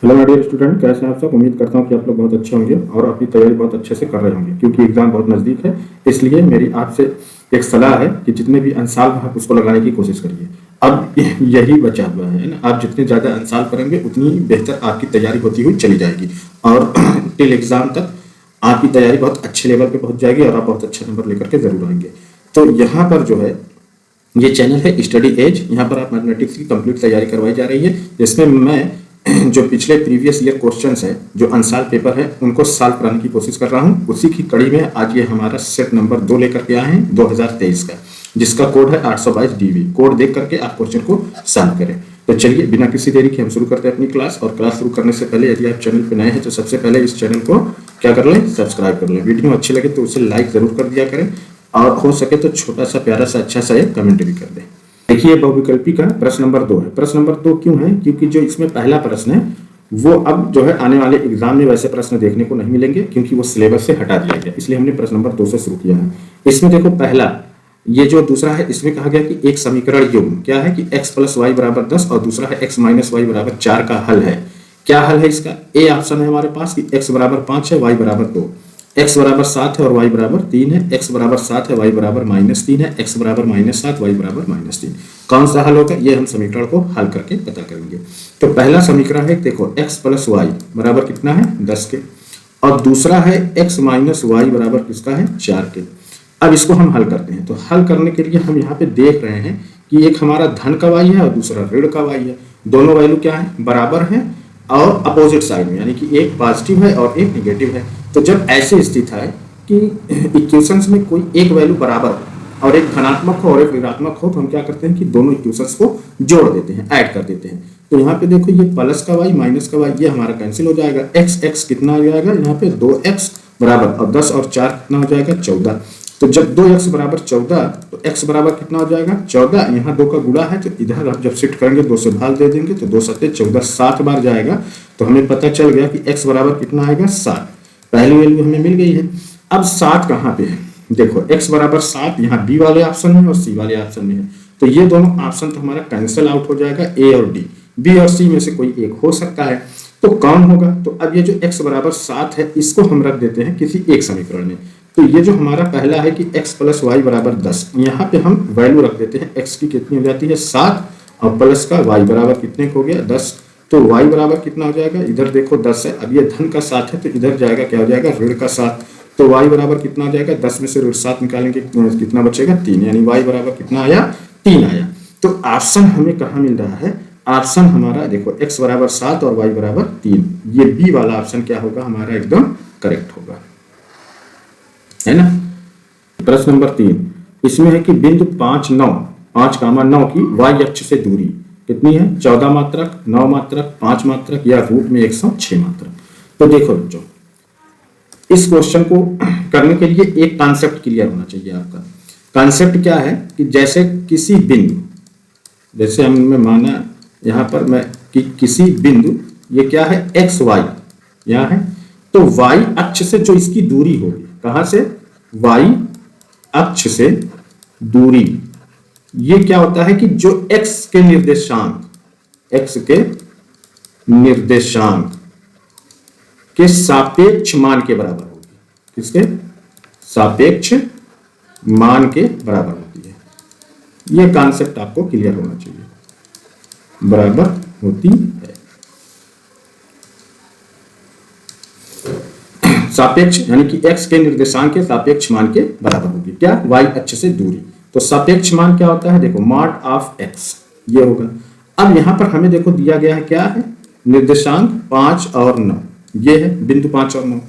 Hello my dear student, कैसे हैं आप सब। उम्मीद करता हूं कि आप लोग बहुत अच्छे होंगे और अपनी तैयारी बहुत अच्छे से कर रहे होंगे, क्योंकि एग्जाम बहुत नज़दीक है। इसलिए मेरी आपसे एक सलाह है कि जितने भी अंसाल हैं आप उसको लगाने की कोशिश करिए। अब यही बचा हुआ है ना, आप जितने ज़्यादा अंसाल करेंगे उतनी बेहतर आपकी तैयारी होती हुई चली जाएगी और टिल एग्जाम तक आपकी तैयारी बहुत अच्छे लेवल पे पहुंच जाएगी और आप बहुत अच्छे नंबर लेकर के जरूर आएंगे। तो यहाँ पर जो है, ये चैनल है स्टडी एज। यहाँ पर आप मैथमेटिक्स की कंप्लीट तैयारी करवाई जा रही है, जिसमें मैं जो पिछले प्रीवियस ईयर क्वेश्चंस है, जो अनसॉल्व पेपर है, उनको सॉल्व कराने की कोशिश कर रहा हूँ। उसी की कड़ी में आज ये हमारा सेट नंबर 2 लेकर के आए हैं 2023 का, जिसका कोड है 822 DB। कोड देख करके आप क्वेश्चन को सॉल्व करें। तो चलिए बिना किसी देरी के हम शुरू करते हैं अपनी क्लास। और क्लास शुरू करने से पहले यदि आप चैनल पर नए हैं तो सबसे पहले इस चैनल को क्या कर लें, सब्सक्राइब कर लें। वीडियो अच्छी लगे तो उसे लाइक जरूर कर दिया करें और हो सके तो छोटा सा प्यारा सा अच्छा सा एक कमेंट भी कर दें। देखिए, बहुविकल्पी का प्रश्न नंबर 2 है। प्रश्न नंबर 2 क्यों है? क्योंकि जो इसमें पहला प्रश्न है वो अब जो है आने वाले एग्जाम में वैसे प्रश्न देखने को नहीं मिलेंगे, क्योंकि वो सिलेबस से हटा दिया गया। इसलिए हमने प्रश्न नंबर 2 से शुरू किया है। इसमें देखो, पहला ये जो दूसरा है, इसमें कहा गया कि एक समीकरण युग्म क्या है कि x + y = 10 और दूसरा है x - y = 4 का हल है। क्या हल है इसका? ए ऑप्शन है हमारे पास कि x = 5 है, y = 2, x = 7 है और y = 3 है, x = 7 है, y = -3 है, x = -7, y = -3। कौन सा हल होगा, ये हम समीकरण को हल करके पता करेंगे। तो पहला समीकरण है, देखो x + y बराबर कितना है, 10 के, और दूसरा है x - y बराबर किसका है, 4 के। अब इसको हम हल करते हैं। तो हल करने के लिए हम यहाँ पे देख रहे हैं कि एक हमारा धन का y है और दूसरा ऋण का y है। दोनों वैल्यू क्या है, बराबर है और अपोजिट साइड में, यानी कि एक पॉजिटिव है और एक निगेटिव है। तो जब ऐसी स्थिति है कि इक्वेशंस में कोई एक वैल्यू बराबर हो और एक धनात्मक हो और एक ऋणात्मक हो, तो हम क्या करते हैं कि दोनों इक्वेशंस को जोड़ देते हैं, ऐड कर देते हैं। तो यहाँ पे देखो, ये प्लस का y माइनस का y ये हमारा कैंसिल हो जाएगा। x कितना हो जाएगा यहाँ पे, 2x बराबर, और 10 और 4 कितना हो जाएगा, 14। तो जब 2x = 14 तो x बराबर कितना हो जाएगा, 14। यहाँ 2 का गुणा है तो इधर आप जब शिफ्ट करेंगे 2 से भाग दे देंगे तो 2 × 7 = 14, 7 बार जाएगा। तो हमें पता चल गया कि x बराबर कितना आएगा, 7। पहली वैल्यू हमें मिल गई है। अब 7 कहाँ पे है, देखो x = 7 यहाँ b वाले ऑप्शन में और c वाले ऑप्शन में है। तो ये दोनों ऑप्शन तो हमारा कैंसिल आउट हो जाएगा, a और d, b और c में से कोई एक हो सकता है। तो कौन होगा? तो अब ये जो x = 7 है, इसको हम रख देते हैं किसी एक समीकरण में। तो ये जो हमारा पहला है कि x + y = 10, यहाँ पे हम वैल्यू रख देते हैं। x की कितनी हो जाती है, 7, और प्लस का y बराबर कितने को हो गया, 10। तो y बराबर कितना हो जाएगा, इधर देखो 10 है, अब ये धन का 7 है तो इधर जाएगा, क्या हो जाएगा, ऋण का 7। तो y बराबर कितना हो जाएगा, 10 में से ऋण 7 निकालेंगे कितना बचेगा, 3, यानी y बराबर कितना आया, 3 आया। तो ऑप्शन हमें कहाँ मिल रहा है, ऑप्शन हमारा देखो x = 7 और y = 3, ये बी वाला ऑप्शन क्या होगा, हमारा एकदम करेक्ट होगा, है ना। प्रश्न नंबर 3, इसमें है कि बिंदु 5, 9 की y अक्ष से दूरी कितनी है, 14 मात्रक, 9 मात्रक, 5 मात्रक या रूट में 106 मात्रक। तो देखो बच्चों, इस क्वेश्चन को करने के लिए एक कॉन्सेप्ट क्लियर होना चाहिए आपका। कॉन्सेप्ट क्या है कि जैसे किसी बिंदु, जैसे हमने माना यहाँ पर मैं कि किसी बिंदु, ये क्या है, एक्स वाई यहाँ है, तो y अक्ष से जो इसकी दूरी होगी, कहां से, y अक्ष से दूरी, ये क्या होता है कि जो x के निर्देशांक के सापेक्ष मान के बराबर होगी। किसके सापेक्ष मान के बराबर होती है। यह कॉन्सेप्ट आपको क्लियर होना चाहिए, बराबर होती है। सापेक्ष यानी कि x के निर्देशांक के सापेक्ष मान के बराबर होगी, क्या, y अक्ष से दूरी। तो सापेक्ष मान क्या होता है, देखो mod ऑफ x, ये होगा। अब यहां पर हमें देखो दिया गया है, क्या है, निर्देशांक 5 और 9, ये है बिंदु 5 और 9।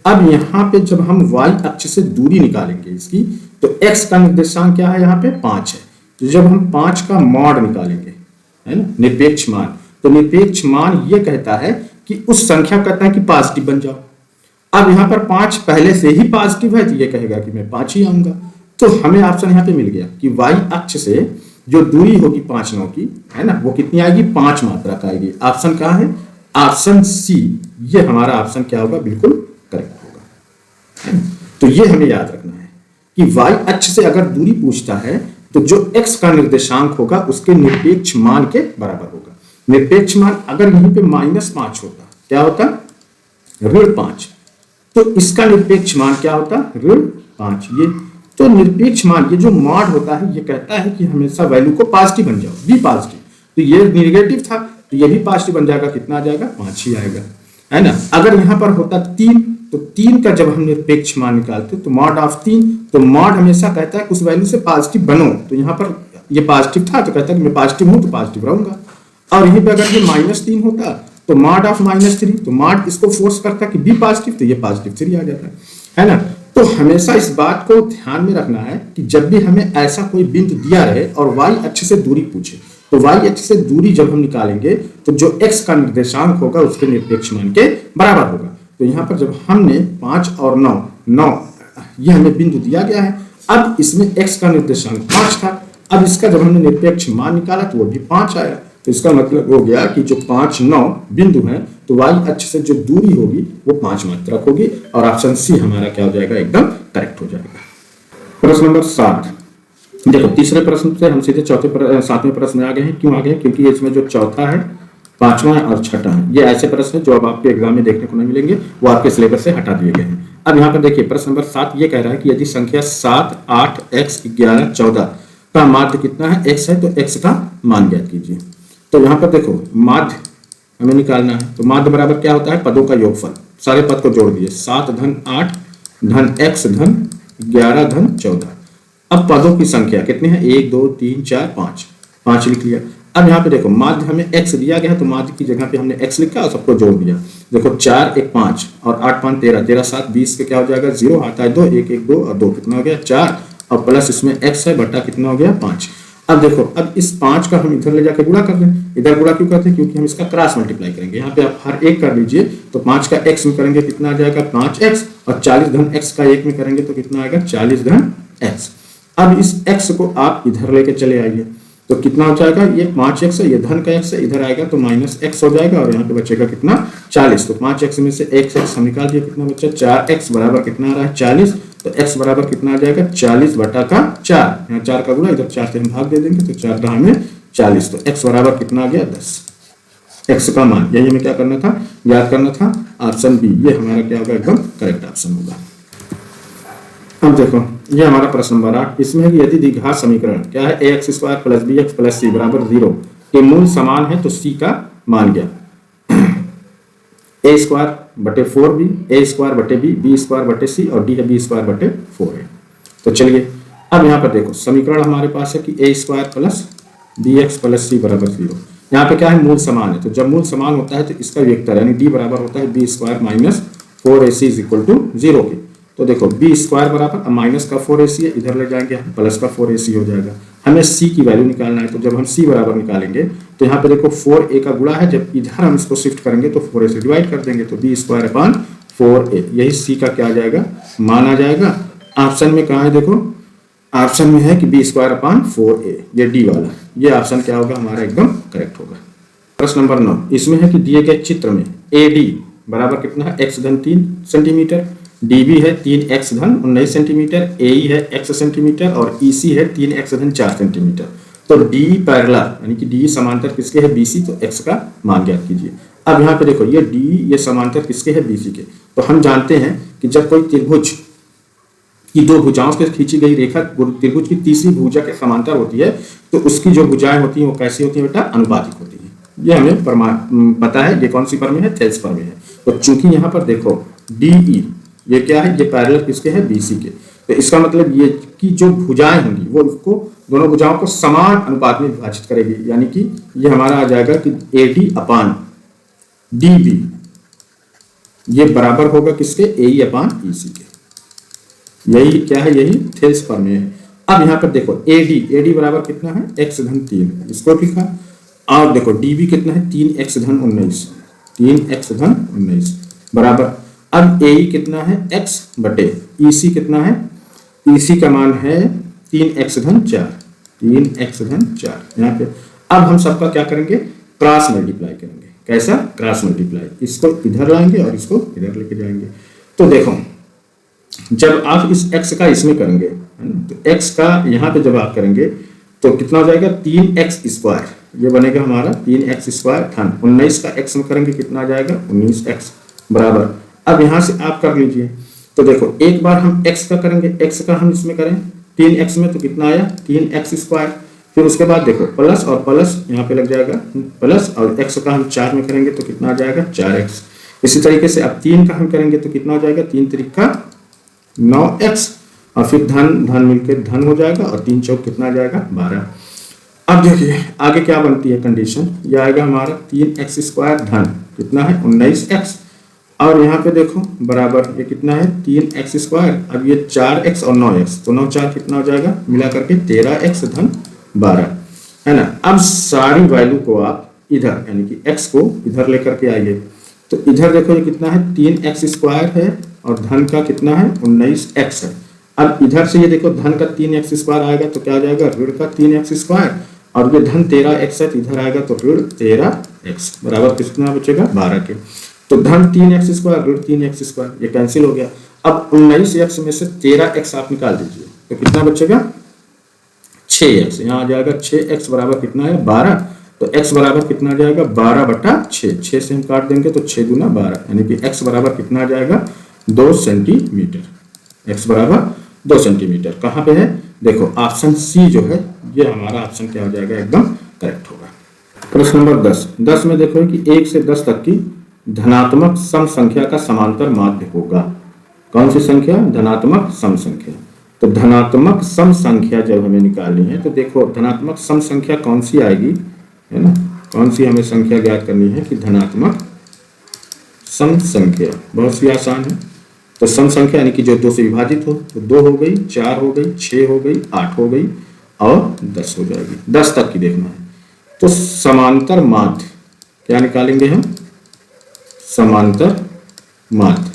अब यहां पे जब हम y अक्ष से दूरी निकालेंगे इसकी, तो x का निर्देशांक क्या है, यहाँ पे 5 है। तो जब हम 5 का मॉड निकालेंगे, है ना, निरपेक्ष मान, तो निरपेक्ष मान ये कहता है कि उस संख्या कहता है कि पॉजिटिव बन जाओ। अब यहाँ पर 5 पहले से ही पॉजिटिव है, तो ये कहेगा कि मैं 5 ही आऊंगा। तो हमें ऑप्शन यहाँ पे मिल गया कि y अक्ष से जो दूरी होगी 5, 9 की, है ना, वो कितनी आएगी, 5 मात्रक आएगी। ऑप्शन कहाँ है, ऑप्शन सी, ये हमारा ऑप्शन क्या होगा, बिल्कुल करेक्ट होगा, है ना। तो ये हमें याद रखना है कि y अक्ष से अगर दूरी पूछता है तो जो x का निर्देशांक होगा उसके निरपेक्ष मान के बराबर होगा। निरपेक्ष मान अगर यहीं पे -5 होता, क्या होता, ऋण 5, तो इसका निरपेक्ष मान क्या होता, ऋण 5। ये तो निरपेक्ष मान, ये जो मॉड होता है ये कहता है कि हमेशा वैल्यू को पॉजिटिव बन जाओ, बी पॉजिटिव। तो ये नेगेटिव था तो ये भी पॉजिटिव बन जाएगा, कितना आ जाएगा, 5 ही आएगा, है ना। अगर यहाँ पर होता 3, तो 3 का जब हम निरपेक्ष मान निकालते तो मॉड ऑफ 3, तो मॉड हमेशा कहता है उस वैल्यू से पॉजिटिव बनो। तो यहाँ पर ये पॉजिटिव था तो कहता है कि मैं पॉजिटिव हूँ तो पॉजिटिव रहूंगा। और यहीं पे अगर ये -3 होता तो मॉड ऑफ -3, तो मॉड इसको फोर्स करता कि बी पॉजिटिव, तो ये +3 आ जाता है ना। तो हमेशा इस बात को ध्यान में रखना है कि जब भी हमें ऐसा कोई बिंदु दिया रहे और y अक्ष से दूरी पूछे, तो y अक्ष से दूरी जब हम निकालेंगे तो जो x का निर्देशांक होगा उसके निरपेक्ष मान के बराबर होगा। तो यहाँ पर जब हमने 5 और 9 ये हमें बिंदु दिया गया है, अब इसमें x का निर्देशांक 5 था, अब इसका जब हमने निरपेक्ष मान निकाला तो वो भी 5 आया। तो इसका मतलब हो गया कि जो 5, 9 बिंदु हैं तो y अक्ष से जो दूरी होगी वो 5 मात्रक होगी, और ऑप्शन सी हमारा क्या हो जाएगा, एकदम करेक्ट हो जाएगा। प्रश्न नंबर 7, देखो तीसरे प्रश्न से हम सीधे 7वें प्रश्न में आ गए हैं। क्यों आ गए, क्योंकि इसमें जो चौथा है, 5वां और 6ठा है, ये ऐसे प्रश्न है जो अब आपके एग्जाम में देखने को नहीं मिलेंगे, वो आपके सिलेबस से हटा दिए गए हैं। अब यहाँ पर देखिए प्रश्न नंबर 7 ये कह रहा है कि यदि संख्या 7, 8, x, 11, 14 का माध्य कितना है, x है, तो x का मान ज्ञात कीजिए। तो यहाँ पर देखो माध्य हमें निकालना है, तो माध्य बराबर क्या होता है, पदों का योगफल। सारे पद को जोड़ दिए, 7 धन 8 धन x धन 11 धन 14। अब पदों की संख्या कितनी है, 1 2 3 4 5, 5 लिख लिया। अब यहाँ पे देखो माध्य हमें x दिया गया है, तो माध्य की जगह पे हमने x लिखा और सबको जोड़ दिया। देखो 4 1 5 और 8 5 13, 13 7 20 के क्या हो जाएगा, 0 आता है 2, 1 1 2 और 2 कितना हो गया, 4, और प्लस इसमें x है बटा कितना हो गया, 5। अब देखो अब इस 5 का हम इधर ले जाकर गुणा कर दें। इधर गुणा क्यों करते हैं, क्योंकि हम इसका क्रॉस मल्टीप्लाई करेंगे। यहाँ पे आप हर एक कर लीजिए, तो 5 का x में करेंगे कितना आ जाएगा, 5x, और 40 धन x का 1 में करेंगे तो कितना आएगा, 40 धन x। अब इस x को आप इधर लेके चले आइए, तो कितना हो जाएगा, ये 5x है, ये धन का x है, इधर आएगा तो -x हो जाएगा, और यहाँ पे बचेगा कितना, 40। तो 5x में से x हम निकाल दिए, कितना बचा, 4x बराबर कितना आ रहा है, 40। तो x बराबर कितना आ जाएगा, 40 बटा का 4, यहाँ 4 का गुणा, इधर 4 से हम भाग दे देंगे, तो 4 रहा हमें 40। तो x बराबर कितना आ गया, 10। x का मान यही हमें क्या करना था, याद करना था, ऑप्शन बी ये हमारा क्या होगा, एकदम करेक्ट ऑप्शन होगा। अब देखो ये हमारा प्रश्न नंबर 8, इसमें है कि यदि द्विघात समीकरण क्या है, ax square plus bx plus c बराबर 0 के मूल समान है तो c का मान क्या, a स्क्वायर बटे 4b, a स्क्वायर बटे b स्क्वायर बटे c, और d है b स्क्वायर बटे 4a। तो चलिए अब यहाँ पर देखो समीकरण हमारे पास है कि a square plus bx plus c बराबर 0। यहाँ पे क्या है, मूल समान है, तो जब मूल समान होता है तो इसका वेक्टर यानी d बराबर होता है b square minus 4ac is equal to 0 के। तो देखो b स्क्वायर बराबर माइनस का 4ac है, इधर ले जाएंगे हम प्लस का 4ac हो जाएगा। हमें c की वैल्यू निकालना है, तो जब हम c बराबर निकालेंगे तो यहाँ पे देखो 4a का गुणा है, जब इधर हम इसको शिफ्ट करेंगे तो 4a से डिवाइड कर देंगे, तो b स्क्वायर अपॉन 4a, यही c का क्या आ जाएगा, मान आ जाएगा। ऑप्शन में कहाँ है, देखो ऑप्शन में है कि b स्क्वायर अपॉन 4a, ये d वाला, ये ऑप्शन क्या होगा हमारा, एकदम करेक्ट होगा। प्रश्न नंबर 9, इसमें है कि दिए गए चित्र में AD बराबर कितना है, x धन 3 सेंटीमीटर, DB है 3x धन 19 सेंटीमीटर, AE है x सेंटीमीटर, और EC है 3x धन 4 सेंटीमीटर। तो D पैरेलल यानी कि D समांतर किसके है, BC, तो x का मान ज्ञात कीजिए। अब यहाँ पे देखो ये D ये समांतर किसके है, BC के। तो हम जानते हैं कि जब कोई त्रिभुज की दो भुजाओं से खींची गई रेखा त्रिभुज की तीसरी भुजा के समांतर होती है, तो उसकी जो भुजाएं होती हैं वो कैसी होती है बेटा, अनुपातिक होती है। ये हमें पता है, ये कौन सी प्रमेय है, थेल्स प्रमेय है। तो चूंकि यहाँ पर देखो DE ये क्या है, ये पैरेलल किसके है, BC के, तो इसका मतलब ये कि जो भुजाएं होंगी वो इसको दोनों भुजाओं को समान अनुपात में विभाजित करेगी, यानी कि ये हमारा आ जाएगा कि AD अपान DB ये बराबर होगा किसके, AE अपान EC के। यही क्या है, यही थेल्स प्रमेय है। अब यहाँ पर देखो AD बराबर कितना है, x धन 3, इसको लिखा, और देखो DB कितना है, 3x धन 19, 3x धन 19 बराबर। अब AE कितना है, x बटे EC कितना है, EC का मान है 3x धन 4, 3x धन 4 यहाँ पे। अब हम सबका क्या करेंगे, क्रॉस मल्टीप्लाई करेंगे। कैसा, क्रॉस मल्टीप्लाई, इसको इधर लाएंगे और इसको इधर लेके जाएंगे। तो देखो जब आप इस x का इसमें करेंगे, तो x का यहाँ पे जब आप करेंगे तो कितना हो जाएगा, 3x स्क्वायर, ये बनेगा हमारा 3x² धन 19 का x में करेंगे कितना आ जाएगा 19x बराबर। अब यहाँ से आप कर लीजिए, तो देखो एक बार हम x का करेंगे, x का हम इसमें करें 3x में तो कितना आया 3x²। फिर उसके बाद देखो प्लस और प्लस यहाँ पे लग जाएगा प्लस, और x का हम 4 में करेंगे तो कितना आ जाएगा 4x। इसी तरीके से अब 3 का हम करेंगे तो कितना हो जाएगा 3 त्रिका 9x, और फिर धन धन मिलकर धन हो जाएगा, और 3 चौक कितना आ जाएगा 12। अब देखिए आगे क्या बनती है कंडीशन, ये आएगा हमारा 3x² धन कितना है 19x, और यहाँ पे देखो बराबर ये कितना है 3x²। अब ये 4x और 9x तो 9 4 कितना हो जाएगा मिला करके 13x धन 12 है ना। अब सारी वैल्यू को आप इधर यानी कि x को इधर लेकर के आइए, तो इधर देखो ये कितना है 3x² है और धन का कितना है 19x है। अब इधर से ये देखो धन का 3x² आएगा तो क्या आ जाएगा ऋण का 3x², और ये धन 13x है तो इधर आएगा तो ऋण 13x बराबर कितना बचेगा 12 के। तो धन 3x² ऋण 3x², ये कैंसिल हो गया। अब 19x में से 13x आप निकाल दीजिए तो कितना बचेगा 6x, यहाँ आ जाएगा 6x बराबर कितना है 12, तो x बराबर कितना आ जाएगा 12/6, 6 से हम काट देंगे तो 6 दूना 12, यानी कि x बराबर कितना आ जाएगा 2 सेंटीमीटर, x बराबर 2 सेंटीमीटर। कहाँ पे है देखो ऑप्शन सी जो है ये हमारा ऑप्शन क्या हो जाएगा एकदम करेक्ट होगा। प्रश्न नंबर 10 में देखो कि 1 से 10 तक की धनात्मक सम संख्या का समांतर माध्य होगा। कौन सी संख्या धनात्मक सम संख्या, तो धनात्मक सम संख्या जब हमें निकालनी है तो देखो धनात्मक सम संख्या कौन सी आएगी है ना, कौन सी हमें संख्या ज्ञात करनी है कि धनात्मक सम संख्या बहुत सी आसान है। तो सम संख्या यानी कि जो 2 से विभाजित हो, तो 2 हो गई 4 हो गई 6 हो गई 8 हो गई और 10 हो जाएगी, 10 तक की देखना है। तो समांतर माध्य क्या निकालेंगे हम समांतर माध्य,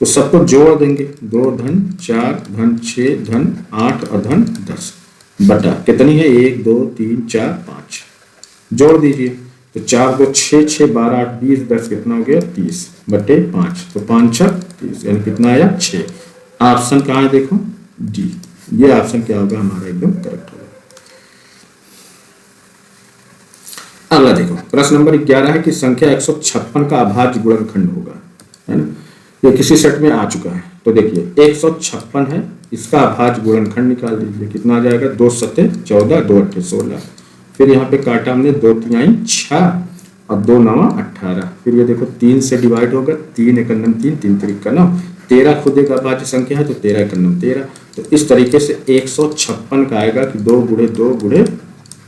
तो सबको जोड़ देंगे 2 धन 4 धन 6 धन 8 और धन 10 बटा कितनी है 1 2 3 4 5 जोड़ दीजिए, तो 4 2 6 6 12 8 20 10 कितना हो गया 30/5, तो 5 6 30 यानी कितना आया 6। ऑप्शन कहाँ है देखो डी, ये ऑप्शन क्या होगा हमारा एकदम करेक्ट होगा। अगला देखो प्रश्न नंबर 11 है कि संख्या 156 का अभाज्य गुणनखंड होगा, है ना, ये किसी सेट में आ चुका है। तो देखिए 156 है, इसका अभाज्य गुणनखंड निकाल दीजिए कितना आ जाएगा 2 7 14 2 8 16, फिर यहाँ पे काटा हमने 2 3 6 और 2 9 18, फिर ये देखो 3 से डिवाइड होगा 3 1 9 3 3 3 9 13 खुद एक अभाज्य संख्या है तो 13 1 9 13, तो इस तरीके से 156 का आएगा कि 2 गुणे 2 गुणे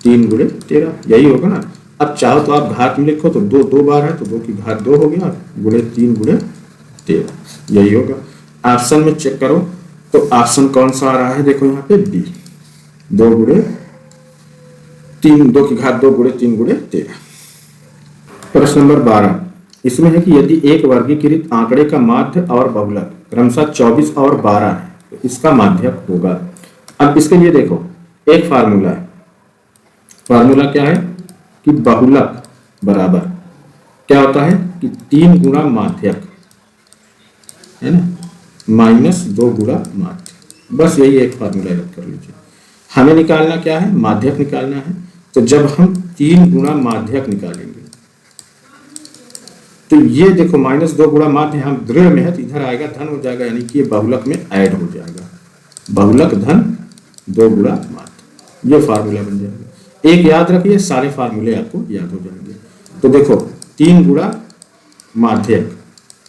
3 गुणे 13, यही होगा ना। अब चाहो तो आप घात में लिखो तो 2 2 बार है तो 2 की घात 2 हो गया गुणे 3 गुणे 13, यही होगा। ऑप्शन में चेक करो तो ऑप्शन कौन सा आ रहा है देखो यहाँ पे बी, 2 गुणे 3 2 की घात 2 गुणे 3 गुणे 13। प्रश्न नंबर 12 इसमें है कि यदि एक वर्गीकृत आंकड़े का माध्य और बहुलक क्रमशः 24 और 12 है तो इसका माध्यक होगा। अब इसके लिए देखो एक फार्मूला है, फार्मूला क्या है कि बहुलक बराबर क्या होता है कि 3 गुणा माध्यक है ना माइनस 2 गुणा माध्य, बस यही एक फार्मूला याद कर लीजिए। हमें निकालना क्या है माध्यक निकालना है, तो जब हम 3 गुणा माध्यक निकालेंगे तो ये देखो -2 गुणा माध्य हम दृढ़ में है तो इधर आएगा धन हो जाएगा, यानी कि ये बहुलक में ऐड हो जाएगा, बहुलक धन 2 गुणा माध्य, ये फार्मूला बन जाएगा। एक याद रखिए सारे फार्मूले आपको याद हो जाएंगे। तो देखो 3 गुणा माध्यक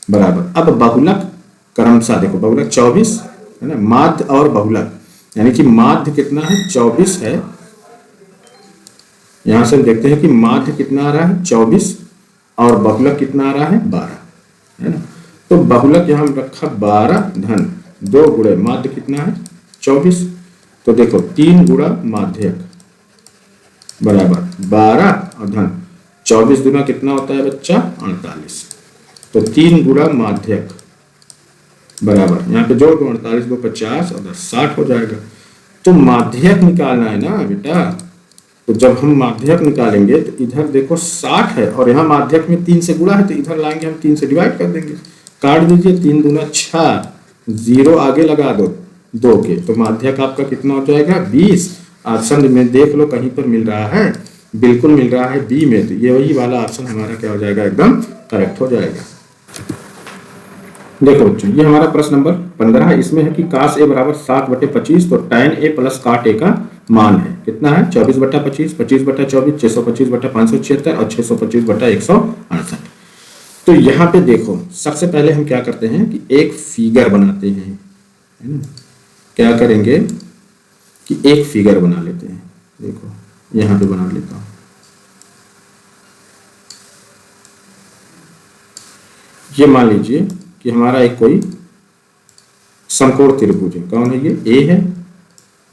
बराबर, अब बहुलक क्रमशः देखो बहुलक 24 है ना, माध्य और बहुलक यानी कि माध्य कितना है 24 है, यहां से देखते हैं कि माध्य कितना आ रहा है 24 और बहुलक कितना आ रहा है 12 है ना। तो बहुलक यहां रखा 12 धन 2 गुणे माध्य कितना है 24, तो देखो 3 गुणा माध्यक बराबर 12 और धन 24 गुना कितना होता है बच्चा 48, तो 3 गुणा माध्यक बराबर यहाँ पे जोड़ दो 48 2 50 और 10 60 हो जाएगा। तो माध्यक निकालना है ना बेटा, तो जब हम माध्यक निकालेंगे तो इधर देखो 60 है और यहाँ माध्यक में 3 से गुणा है तो इधर लाएंगे हम 3 से डिवाइड कर देंगे, काट दीजिए 3 दूना 6, 0 आगे लगा दो 2 के, तो माध्यक आपका कितना हो जाएगा 20। ऑप्शन में देख लो कहीं पर मिल रहा है बिल्कुल मिल रहा है बी में, तो ये वही वाला ऑप्शन हमारा क्या हो जाएगा, एकदम करेक्ट हो जाएगा। देखो बच्चों, ये हमारा प्रश्न नंबर 15 है। इसमें है कि काश ए बराबर 7/25, तो tan ए प्लस काट ए का मान है कितना है, 24/25, 25/24, 625/576 और 625/168। तो यहाँ पे देखो, सबसे पहले हम क्या करते हैं कि एक फिगर बनाते हैं, है ना। क्या करेंगे कि एक फिगर बना लेते हैं। देखो यहाँ पे बना लेता हूँ। ये मान लीजिए कि हमारा एक कोई समकोण त्रिभुज है। कौन है ये, ए है,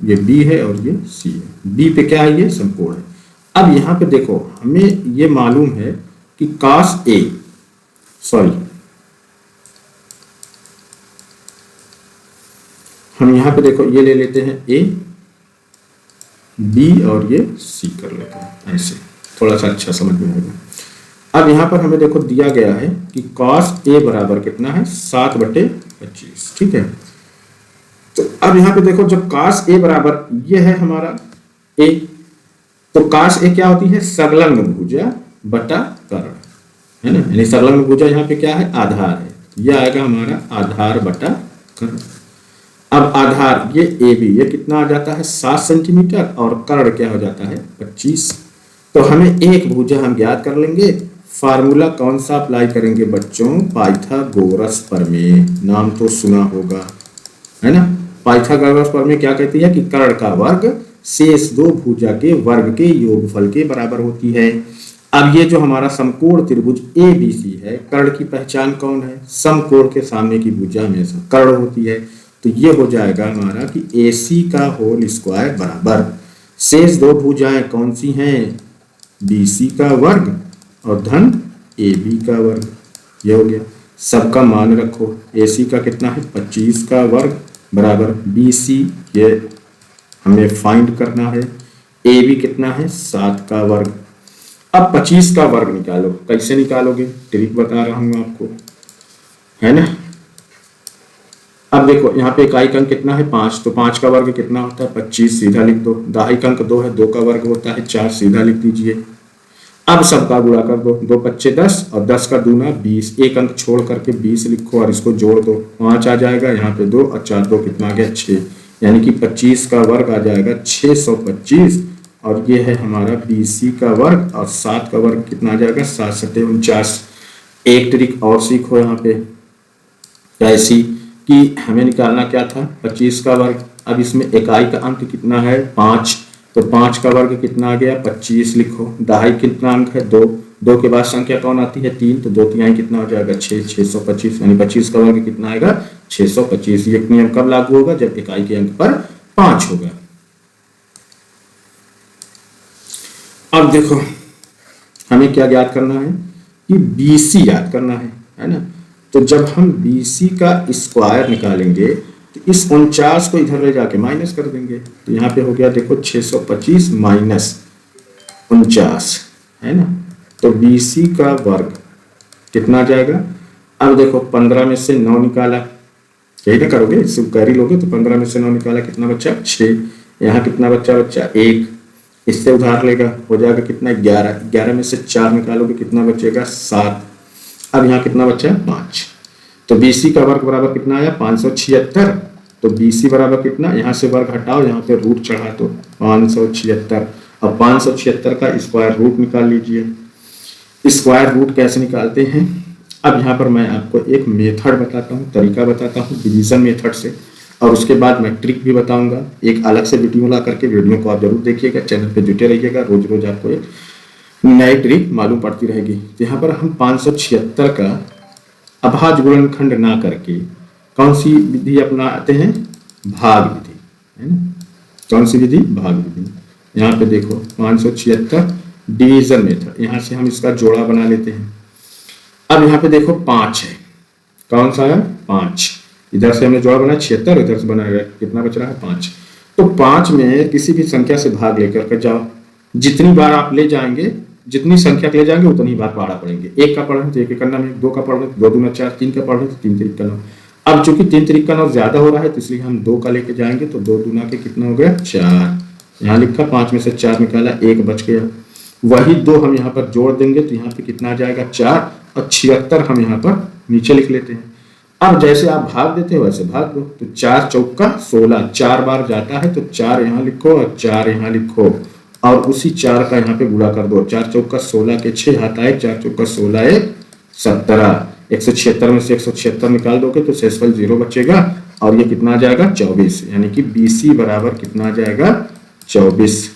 ये बी है और ये सी है। बी पे क्या है, ये समकोण है। अब यहाँ पे देखो, हमें ये मालूम है कि काश ए, सॉरी, हम यहाँ पे देखो ये ले लेते हैं ए, बी और ये सी कर लेते हैं, ऐसे थोड़ा सा अच्छा समझ में आएगा। अब यहाँ पर हमें देखो दिया गया है कि cos a बराबर कितना है, 7/25, ठीक है। तो अब यहाँ पे देखो, जब cos a बराबर ये है हमारा a, तो cos a क्या होती है, संलग्न भुजा बटा कर्ण, है ना। यानी संलग्न भुजा यहाँ पे क्या है, आधार है। यह आएगा हमारा आधार बटा कर्ण। अब आधार ये ए बी, ये कितना आ जाता है 7 सेंटीमीटर, और कर्ण क्या हो जाता है 25। तो हमें एक भुजा हम ज्ञात कर लेंगे। फार्मूला कौन सा अप्लाई करेंगे बच्चों, पाइथागोरस प्रमेय, नाम तो सुना होगा, है ना। पाइथागोरस प्रमेय क्या कहती है कि कर्ण का वर्ग शेष दो भुजा के वर्ग के योगफल के बराबर होती है। अब ये जो हमारा समकोण त्रिभुज ए बी सी है, कर्ण की पहचान कौन है, समकोण के सामने की भुजा हमेशा कर्ण होती है। तो ये हो जाएगा हमारा कि ए सी का होल स्क्वायर बराबर शेष दो भुजाएं कौन सी हैं, बी सी का वर्ग और धन ए बी का वर्ग। ये हो गया। सबका मान रखो, ए सी का कितना है 25 का वर्ग बराबर बी सी, ये हमें फाइंड करना है, ए बी कितना है 7 का वर्ग। अब 25 का वर्ग निकालो, कैसे निकालोगे, ट्रिक बता रहा हूं आपको, है ना। अब देखो यहाँ पे इकाई अंक कितना है 5, तो 5 का वर्ग कितना होता है 25, सीधा लिख दो। दहाई अंक 2 है, 2 का वर्ग होता है 4, सीधा लिख दीजिए। अब सबका गुणा कर दो, 2 5 10 और 10 का दूना 20, एक अंक छोड़ करके 20 लिखो और इसको जोड़ दो, 5 आ जाएगा। यहाँ पे 2 और 4 2 कितना आ गया 6, यानी कि 25 का वर्ग आ जाएगा 625, और ये है हमारा BC का वर्ग, और 7 का वर्ग कितना आ जाएगा 7 7 49। एक ट्रिक और सीखो यहाँ पे, ऐसी कि हमें निकालना क्या था 25 का वर्ग। अब इसमें इकाई का अंक कितना है 5, तो 5 का वर्ग कितना आ गया 25 लिखो। दहाई कितना अंक है 2, 2 के बाद संख्या कौन आती है 3, तो 2 तिहाई कितना हो जाएगा 6, 625, यानी 25 का वर्ग कितना आएगा 625। ये नियम कब लागू होगा, जब इकाई के अंक पर 5 होगा। अब देखो हमें क्या ज्ञात करना है कि BC याद करना है ना। तो जब हम BC का स्क्वायर निकालेंगे तो इस 49 को इधर ले जाके माइनस कर देंगे, तो यहाँ पे हो गया देखो 625 माइनस 49, है ना। तो BC का वर्ग कितना आ जाएगा। अब देखो 15 में से 9 निकाला, यही ना करोगे, इससे कैरी लोगे, तो 15 में से 9 निकाला कितना बच्चा 6, यहाँ कितना बच्चा 1, इससे उधार लेगा हो जाएगा कितना 11, 11 में से 4 निकालोगे कितना बचेगा 7। अब यहाँ कितना बचा 5, तो BC का वर्ग बराबर कितना आया 576। तो BC बराबर कितना, यहाँ से वर्ग हटाओ, यहाँ पे रूट चढ़ा दो 576। अब 576 का स्क्वायर रूट निकाल लीजिए। स्क्वायर रूट कैसे निकालते हैं, अब यहाँ पर मैं आपको एक मेथड बताता हूँ, तरीका बताता हूँ डिवीजन मेथड से, और उसके बाद मैं ट्रिक भी बताऊंगा। एक अलग से वीडियो ला करके, वीडियो को आप जरूर देखिएगा, चैनल पे जुटे रहिएगा, रोज रोज आपको एक नई ट्रिक मालूम पड़ती रहेगी। तो यहाँ पर हम 576 का अभाज्य गुणनखंड ना करके कौन सी विधि अपनाते हैं, भाग विधि, है ना। कौन सी विधि, भाग विधि। यहाँ पे देखो 576 डिवीजन मेथड, यहाँ से हम इसका जोड़ा बना लेते हैं। अब यहाँ पे देखो 5 है, कौन सा है 5, इधर से हमने जोड़ा बनाया 76, इधर से बनाया कितना बच रहा है 5। तो 5 में किसी भी संख्या से भाग लेकर के जाओ, जितनी बार आप ले जाएंगे, जितनी संख्या ले जाएंगे उतनी बार पढ़ा पड़ेंगे। 1 का पढ़ रहे तो 1 करना में, 2 का पढ़ रहे तो 2 दूना 4, 3 का पढ़ रहे तो 3 3 का 9। अब चूंकि 3 3 का 9 ज्यादा हो रहा है, तो इसलिए हम 2 का लेके जाएंगे, तो 2 दूना के कितना हो गया 4, यहाँ लिखा 5 में से 4 निकाला 1 बच गया। वही 2 हम यहाँ पर जोड़ देंगे तो यहाँ पे कितना आ जाएगा 4, और 76 हम यहाँ पर नीचे लिख लेते हैं। अब जैसे आप भाग देते हो वैसे भाग दो, तो 4 चौका 16, 4 बार जाता है तो 4 यहाँ लिखो और 4 यहाँ लिखो, और उसी 4 का यहाँ पे गुणा कर दो। 4 चौका 16 के 6 आता है, 4 चौका 16 एक 17, 176 में से 176 निकाल दोगे तो शेषफल 0 बचेगा, और ये कितना आ जाएगा 24, यानी कि BC बराबर कितना आ जाएगा 24।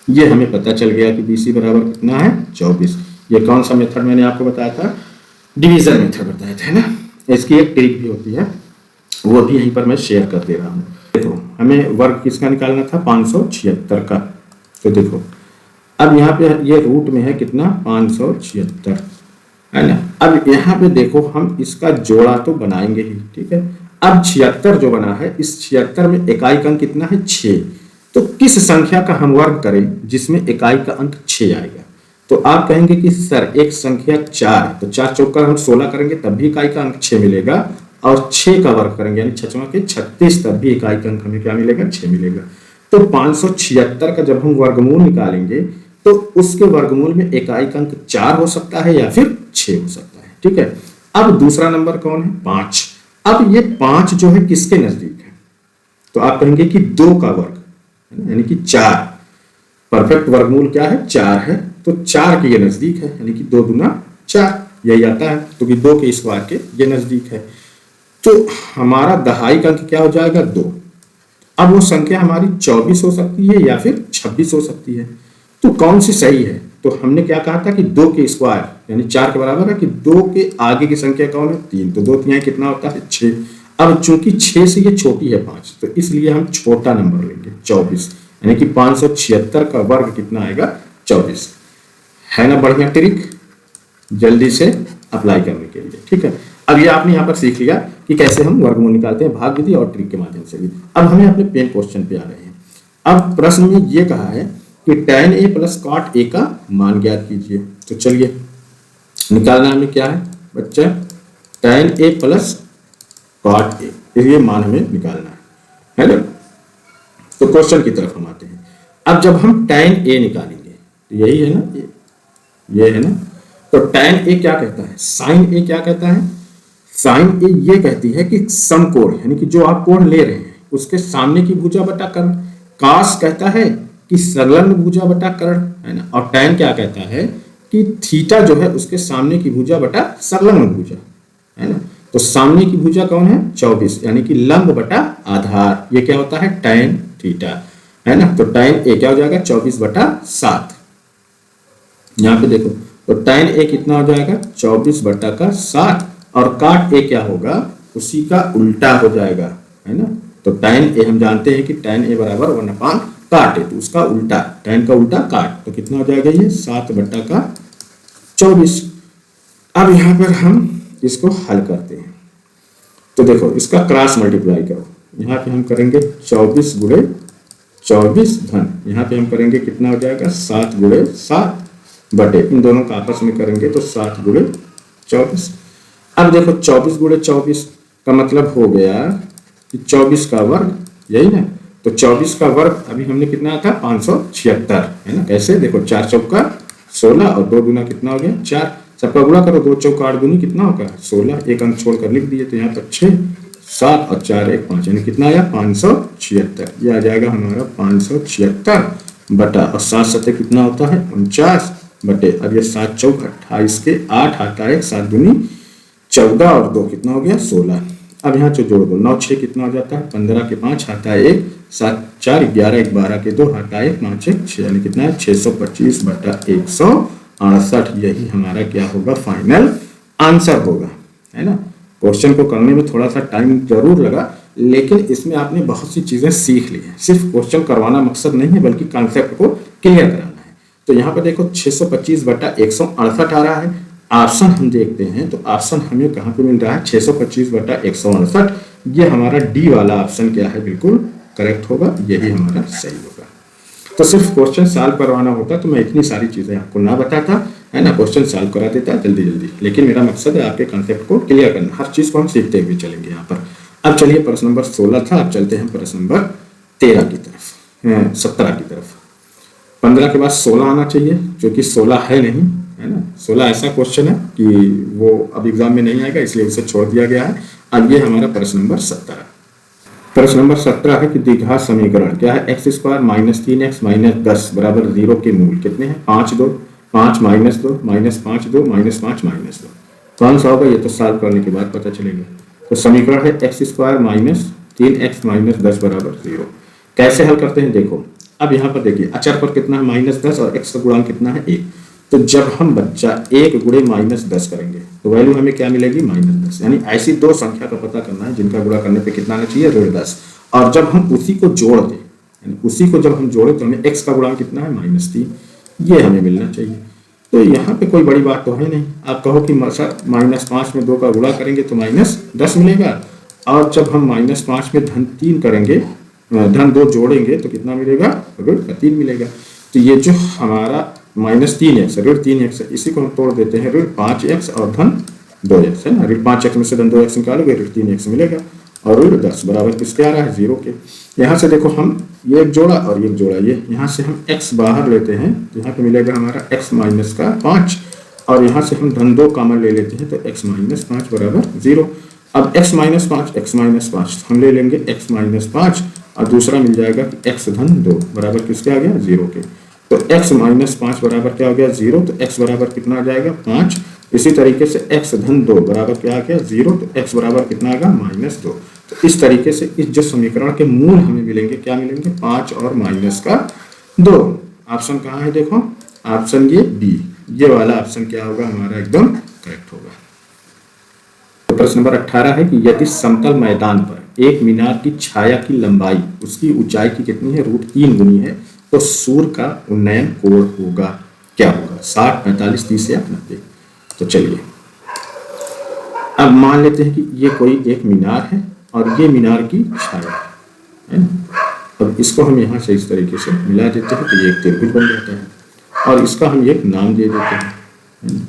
ये हमें पता चल गया कि BC बराबर कितना है 24। ये कौन सा मेथड मैंने आपको बताया था, डिवीजन मेथड बताया था ना। इसकी एक ट्रिक भी होती है, वो भी यहीं पर मैं शेयर कर दे रहा हूँ। देखो हमें वर्ग किसका निकालना था 576 का, तो देखो अब यहाँ पे ये रूट में है कितना 576 है ना। अब यहाँ पे देखो हम इसका जोड़ा तो बनाएंगे ही, ठीक है। अब 76 जो बना है, इस 76 में इकाई का अंक कितना है 6, तो किस संख्या का हम वर्ग करें जिसमें इकाई का अंक 6 आएगा। तो आप कहेंगे कि सर एक संख्या 4 है, तो 4 चौका हम 16 करेंगे तब भी इकाई का अंक 6 मिलेगा, और 6 का वर्ग करेंगे यानी 6 के 36 तब भी इकाई का अंक हमें क्या मिलेगा 6 मिलेगा। तो 576 का जब हम वर्गमूल निकालेंगे तो उसके वर्गमूल में इकाई का अंक 4 हो सकता है या फिर 6 हो सकता है, ठीक है। अब दूसरा नंबर कौन है 5। अब ये 5 जो है किसके नजदीक है, तो आप कहेंगे कि 2 का वर्ग यानी कि 4, परफेक्ट वर्गमूल क्या है 4 है, तो 4 के ये नजदीक है, यानी कि 2 दूना 4 यही आता है, तो कि 2 के स्क्वायर के ये नजदीक है। तो हमारा दहाई का अंक क्या हो जाएगा 2। अब वो संख्या हमारी 24 हो सकती है या फिर 26 हो सकती है, तो कौन सी सही है। तो हमने क्या कहा था कि 2 के स्क्वायर यानी 4 के बराबर है, कि 2 के आगे की संख्या कौन है 3, तो 2 3 कितना होता है 6। अब चूंकि 6 से ये छोटी है 5, तो इसलिए हम छोटा नंबर लेंगे 24, यानी कि 576 का वर्ग कितना आएगा 24। है ना बढ़िया ट्रिक, जल्दी से अप्लाई करने के लिए, ठीक है। अब ये आपने यहाँ पर सीख लिया कि कैसे हम वर्गमूल निकालते हैं भाग विधि और ट्रिक के माध्यम से भी। अब हमें अपने पेन क्वेश्चन पे आ रहे हैं। अब प्रश्न में ये कहा है कि tan a plus cot a का मान ज्ञात कीजिए। तो चलिए निकालना हमें क्या है बच्चा, tan a plus cot a, ये मान हमें निकालना है ना। तो क्वेश्चन की तरफ हम आते हैं। अब जब हम tan a निकालेंगे तो यही है ना, ये है ना, तो tan a क्या कहता है, sin a क्या कहता है, sin a ये कहती है कि समकोण यानी कि जो आप कोण ले रहे हैं उसके सामने की भुजा बटा कर्ण, cos कहता है कि संलग्न भुजा बटा कर्ण, है ना, और tan क्या कहता है कि थीटा जो है उसके सामने की भुजा बटा संलग्न भुजा, है ना। तो सामने की भुजा कौन है 24, यानी कि लंब बटा आधार, ये क्या होता है tan थीटा, है ना। तो tan a क्या हो जाएगा 24 बटा 7। यहाँ पे देखो तो tan a कितना हो जाएगा 24 बटा का 7, और cot a क्या होगा उसी का उल्टा हो जाएगा, है ना। तो tan a हम जानते हैं कि tan a बराबर 1/cot a, तो उसका उल्टा tan का उल्टा cot, तो कितना हो जाएगा ये 7 बटा का 24। अब यहाँ पर हम इसको हल करते हैं, तो देखो इसका क्रॉस मल्टीप्लाई करो, यहाँ पे हम करेंगे 24 गुणे 24 धन, यहाँ पे हम करेंगे कितना हो जाएगा 7 गुणे 7 बटे, इन दोनों का आपस में करेंगे तो 7 गुणे 24। अब देखो 24 गुणे 24 का मतलब हो गया कि 24 का वर्ग, यही ना। तो 24 का वर्ग अभी हमने कितना था 576, है ना। कैसे देखो 4 चौका 16 और 2 दूना कितना हो गया 4, सबका गुणा करो, 2 चौका 8 दूनी कितना होगा 16, एक अंक छोड़कर लिख दिए, तो यहाँ पर 6 7 और 4 1 5, यानी कितना आया 576। ये आ जाएगा हमारा 576 बटा, और 7 7 कितना होता है 49 बटे, अब ये 7 चौक 28 के 8 आता है, 7 दूनी 14 और 2 कितना हो गया 16। अब यहाँ से जोड़ दो, 9 6 कितना हो जाता है 15 के 5 आता है 1, 7 4 11 1 12 के 2 आता है 1 5 1 6, यानी कितना है 625 बटा 168। यही हमारा क्या होगा फाइनल आंसर होगा, है ना। क्वेश्चन को करने में थोड़ा सा टाइम जरूर लगा, लेकिन इसमें आपने बहुत सी चीजें सीख ली हैं। सिर्फ क्वेश्चन करवाना मकसद नहीं है बल्कि कॉन्सेप्ट को क्लियर कराना है। तो यहाँ पर देखो 625 बटा 168 आ रहा है। ऑप्शन हम देखते हैं तो ऑप्शन हमें कहाँ पे मिल रहा है 625 बटा 168, ये हमारा डी वाला ऑप्शन क्या है बिल्कुल करेक्ट होगा, यही हमारा सही होगा। तो सिर्फ क्वेश्चन सॉल्व करवाना होता तो मैं इतनी सारी चीजें आपको ना बताता, है ना, क्वेश्चन सॉल्व करा देता जल्दी जल्दी, लेकिन मेरा मकसद है आपके कॉन्सेप्ट को क्लियर करना, हर चीज को हम सीखते हुए चलेंगे यहाँ पर। अब चलिए प्रश्न नंबर 16 था, अब चलते हैं प्रश्न नंबर 13 की तरफ, 17 की तरफ। 15 के बाद 16 आना चाहिए, जो कि 16 है नहीं, है ना। 16 ऐसा क्वेश्चन है कि वो अब एग्जाम में नहीं आएगा, इसलिए उसे छोड़ दिया गया है। अब ये हमारा प्रश्न नंबर 17। प्रश्न नंबर 17 है कि द्विघात समीकरण क्या है, x square minus 3x minus 10 बराबर 0 के मूल कितने हैं, 5 2 5 माइनस 2 माइनस 5 2 माइनस 5 माइनस 2। कौन सा होगा, ये तो सॉल्व करने के बाद पता चलेगा। तो समीकरण है x square minus 3x minus 10 बराबर 0। कैसे हल करते हैं, देखो अब यहाँ पर देखिए अचर पर कितना है -10 और x का गुणांक कितना है 1। तो जब हम बच्चा 1 गुणे -10 करेंगे तो वैल्यू हमें क्या मिलेगी, -10। यानी ऐसी दो संख्या का पता करना है जिनका गुणा करने पे कितना आना चाहिए, ऋण 10। और जब हम उसी को जोड़ दें, यानी उसी को जब हम जोड़े तो हमें x का गुणांक कितना है, -3, ये हमें मिलना चाहिए। तो यहाँ पे कोई बड़ी बात तो है नहीं। आप कहो कि सर -5 में 2 का गुणा करेंगे तो -10 मिलेगा, और जब हम -5 में -3 करेंगे, -2 जोड़ेंगे तो कितना मिलेगा, ऋण 3 मिलेगा। तो ये जो हमारा -3x ऋण 3x है, इसी को हम तोड़ देते हैं, ऋण 5x और -2x है ना। ऋण 5x में से -2x निकालोगे, ऋण 3x मिलेगा, और ऋण 10 बराबर किसके आ रहा है, 0 के। यहाँ से देखो हम ये एक जोड़ा और ये एक जोड़ा, ये यहाँ से हम x बाहर लेते हैं तो यहाँ पे मिलेगा हमारा x माइनस का 5, और यहाँ से हम -2 कॉमन ले लेते हैं तो x माइनस 5 बराबर 0। अब x माइनस 5 हम ले लेंगे x माइनस 5, और दूसरा मिल जाएगा कि x धन 2 बराबर किसके आ गया, 0 के। तो x माइनस 5 बराबर क्या हो गया, 0। तो x बराबर कितना आ जाएगा, 5। इसी तरीके से x धन 2 बराबर क्या आ गया, 0। तो x बराबर कितना आएगा, -2। तो इस तरीके से इस जो समीकरण के मूल हमें मिलेंगे, क्या मिलेंगे, 5 और -2। ऑप्शन कहाँ है, देखो ऑप्शन ये बी, ये वाला ऑप्शन क्या होगा हमारा, एकदम करेक्ट होगा। तो प्रश्न नंबर 18 है कि यदि समतल मैदान पर एक मीनार की छाया की लंबाई उसकी ऊंचाई की कितनी है, √3 गुनी है, तो सूर्य का उन्नयन कोण होगा, क्या होगा, 60 45 30 या 90। तो चलिए अब मान लेते हैं कि ये कोई एक मीनार है और ये मीनार की छाया है ना। अब इसको हम यहाँ से इस तरीके से मिला देते हैं तो ये एक त्रिभुज बन जाता है, और इसका हम एक नाम दे देते हैं, है ना।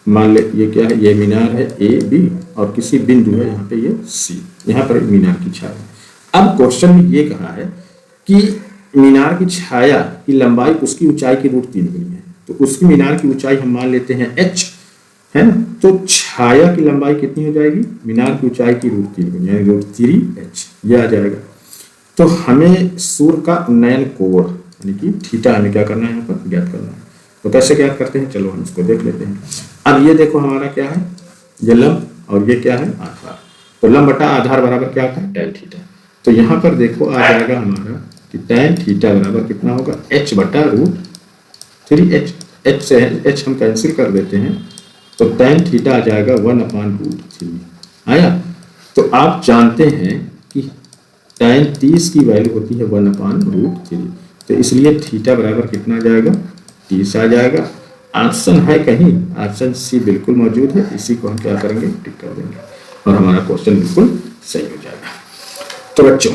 मान ले ये क्या है, ये मीनार है AB, और किसी बिंदु है यहाँ पे ये C, यहाँ पर मीनार की छाया। अब क्वेश्चन में ये कहा है कि मीनार की छाया की लंबाई उसकी ऊंचाई की √3 गुनी है, तो उसकी मीनार की ऊंचाई हम मान लेते हैं h, है ना। तो छाया की लंबाई कितनी हो जाएगी, मीनार की ऊंचाई की √3 गुनी, यानी √3h, ये आ जाएगा। तो हमें सूर्य का उन्नयन कोण यानी कि थीटा हमें क्या करना है, यहाँ पर ज्ञात करना है। तो कैसे ज्ञात करते हैं, चलो हम इसको देख लेते हैं। अब ये देखो हमारा क्या है, ये लंब, और ये क्या है, आधार। तो लंब बटा आधार बराबर क्या होता है, tan थीटा। तो यहाँ पर देखो आ जाएगा हमारा कि tan थीटा बराबर कितना होगा, h बटा √3h। h से h हम कैंसिल कर देते हैं, तो tan थीटा आ जाएगा 1/√3 आया। तो आप जानते हैं कि tan 30 की वैल्यू होती है 1/√3, तो इसलिए थीटा बराबर कितना आ जाएगा, 30 आ जाएगा। ऑप्शन है कहीं, ऑप्शन सी बिल्कुल मौजूद है, इसी को हम क्या करेंगे, टिक कर देंगे, और हमारा क्वेश्चन बिल्कुल सही हो जाएगा। तो बच्चों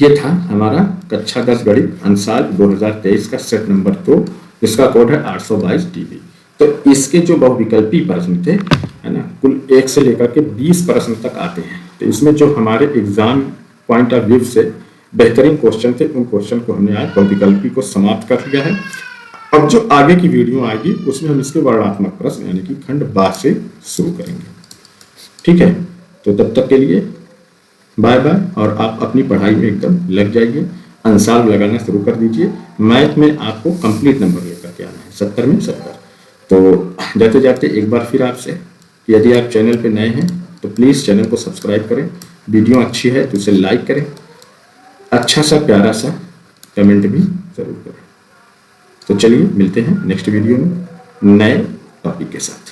ये था हमारा कक्षा 10 गणित अनुसार 2023 का सेट नंबर 2, जिसका कोड है 822 DB। तो इसके जो बहुविकल्पी प्रश्न थे, है ना, कुल 1 से लेकर के 20 प्रश्न तक आते हैं। तो इसमें जो हमारे एग्जाम पॉइंट ऑफ व्यू से बेहतरीन क्वेश्चन थे, उन क्वेश्चन को हमने आज बहुविकल्पी को समाप्त कर लिया है। अब जो आगे की वीडियो आएगी उसमें हम इसके वर्णनात्मक प्रश्न यानी कि खंड 12 से शुरू करेंगे, ठीक है। तो तब तक के लिए बाय बाय, और आप अपनी पढ़ाई में एकदम लग जाइए, अंसार लगाना शुरू कर दीजिए। मैथ में आपको कंप्लीट नंबर लेकर के आना है, 70 में 70। तो जाते जाते एक बार फिर आपसे, यदि आप चैनल पे नए हैं तो प्लीज़ चैनल को सब्सक्राइब करें, वीडियो अच्छी है तो उसे लाइक करें, अच्छा सा प्यारा सा कमेंट भी ज़रूर करें। तो चलिए मिलते हैं नेक्स्ट वीडियो में नए टॉपिक के साथ।